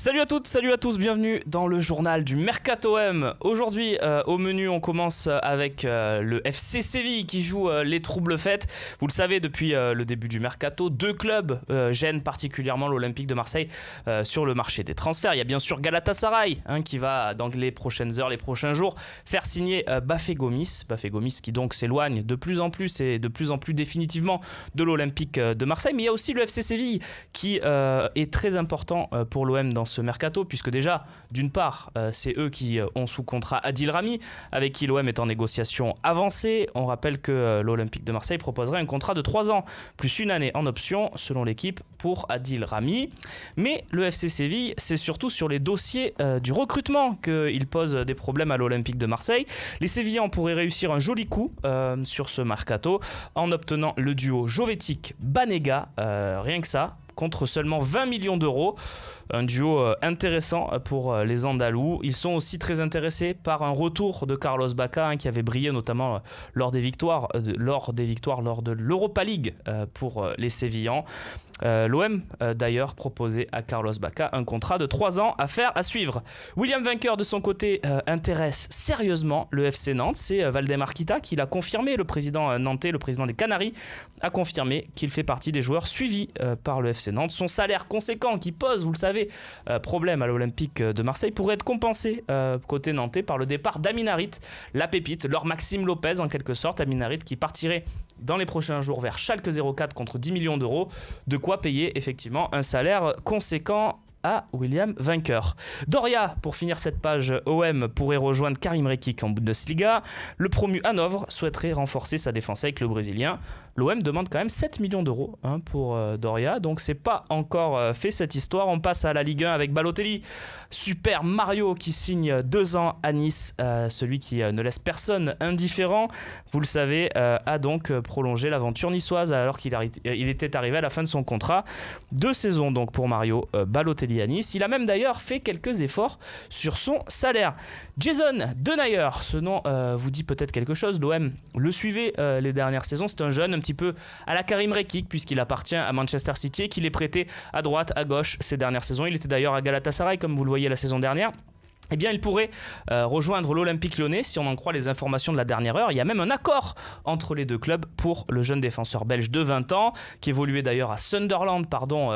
Salut à toutes, salut à tous, bienvenue dans le journal du Mercato M. Aujourd'hui, au menu, on commence avec le FC Séville qui joue les troubles fêtes. Vous le savez, depuis le début du Mercato, deux clubs gênent particulièrement l'Olympique de Marseille sur le marché des transferts. Il y a bien sûr Galatasaray qui va, dans les prochaines heures, les prochains jours, faire signer Bafé Gomis. Bafé Gomis qui donc s'éloigne de plus en plus et de plus en plus définitivement de l'Olympique de Marseille. Mais il y a aussi le FC Séville qui est très important pour l'OM dans ce mercato, puisque déjà, d'une part, c'est eux qui ont sous contrat Adil Rami, avec qui l'OM est en négociation avancée. On rappelle que l'Olympique de Marseille proposerait un contrat de 3 ans, plus une année en option, selon l'équipe, pour Adil Rami. Mais le FC Séville, c'est surtout sur les dossiers du recrutement qu'il pose des problèmes à l'Olympique de Marseille. Les Sévillans pourraient réussir un joli coup sur ce mercato en obtenant le duo Jovetic-Banega, rien que ça, contre seulement 20 millions d'euros. Un duo intéressant pour les Andalous. Ils sont aussi très intéressés par un retour de Carlos Bacca qui avait brillé notamment lors des victoires lors de l'Europa League pour les Sévillans. L'OM d'ailleurs proposait à Carlos Bacca un contrat de 3 ans à suivre. William Vainqueur de son côté intéresse sérieusement le FC Nantes. C'est Valdemar Kita qui l'a confirmé. Le président nantais, le président des Canaries, a confirmé qu'il fait partie des joueurs suivis par le FC Nantes. Son salaire conséquent qui pose, vous le savez, problème à l'Olympique de Marseille pourrait être compensé côté nantais par le départ d'Amin Harit, la pépite, leur Maxime Lopez en quelque sorte. Amin Harit qui partirait dans les prochains jours vers Schalke 04 contre 10 millions d'euros, de quoi payer effectivement un salaire conséquent à William Vainqueur. Doria, pour finir cette page OM, pourrait rejoindre Karim Rekik en Bundesliga. Le promu Hanovre souhaiterait renforcer sa défense avec le Brésilien. L'OM demande quand même 7 millions d'euros pour Doria, donc c'est pas encore fait cette histoire. On passe à la Ligue 1 avec Balotelli. Super Mario qui signe 2 ans à Nice, celui qui ne laisse personne indifférent, vous le savez, a donc prolongé l'aventure niçoise alors qu'il était arrivé à la fin de son contrat. 2 saisons donc pour Mario Balotelli à Nice. Il a même d'ailleurs fait quelques efforts sur son salaire. Jason Denayer, ce nom vous dit peut-être quelque chose. L'OM le suivait les dernières saisons. C'est un jeune un petit peu à la Karim Rekik puisqu'il appartient à Manchester City et qu'il est prêté à droite, à gauche ces dernières saisons. Il était d'ailleurs à Galatasaray comme vous le voyez la saison dernière. Eh bien, il pourrait rejoindre l'Olympique Lyonnais si on en croit les informations de la dernière heure. Il y a même un accord entre les deux clubs pour le jeune défenseur belge de 20 ans qui évoluait d'ailleurs à Sunderland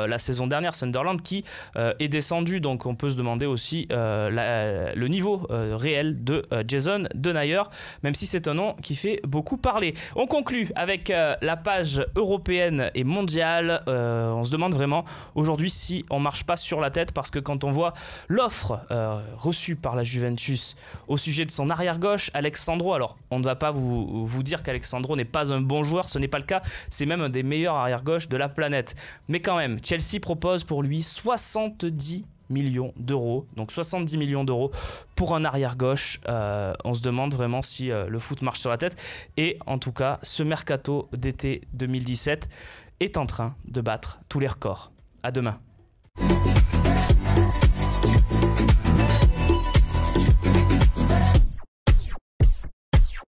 la saison dernière. Sunderland qui est descendu, donc on peut se demander aussi le niveau réel de Jason Denayer, même si c'est un nom qui fait beaucoup parler. On conclut avec la page européenne et mondiale. On se demande vraiment aujourd'hui si on marche pas sur la tête, parce que quand on voit l'offre reçue par la Juventus au sujet de son arrière-gauche, Alexandro. Alors, on ne va pas vous dire qu'Alexandro n'est pas un bon joueur, ce n'est pas le cas. C'est même un des meilleurs arrière-gauche de la planète. Mais quand même, Chelsea propose pour lui 70 millions d'euros. Donc 70 millions d'euros pour un arrière-gauche. On se demande vraiment si le foot marche sur la tête. Et en tout cas, ce mercato d'été 2017 est en train de battre tous les records. À demain.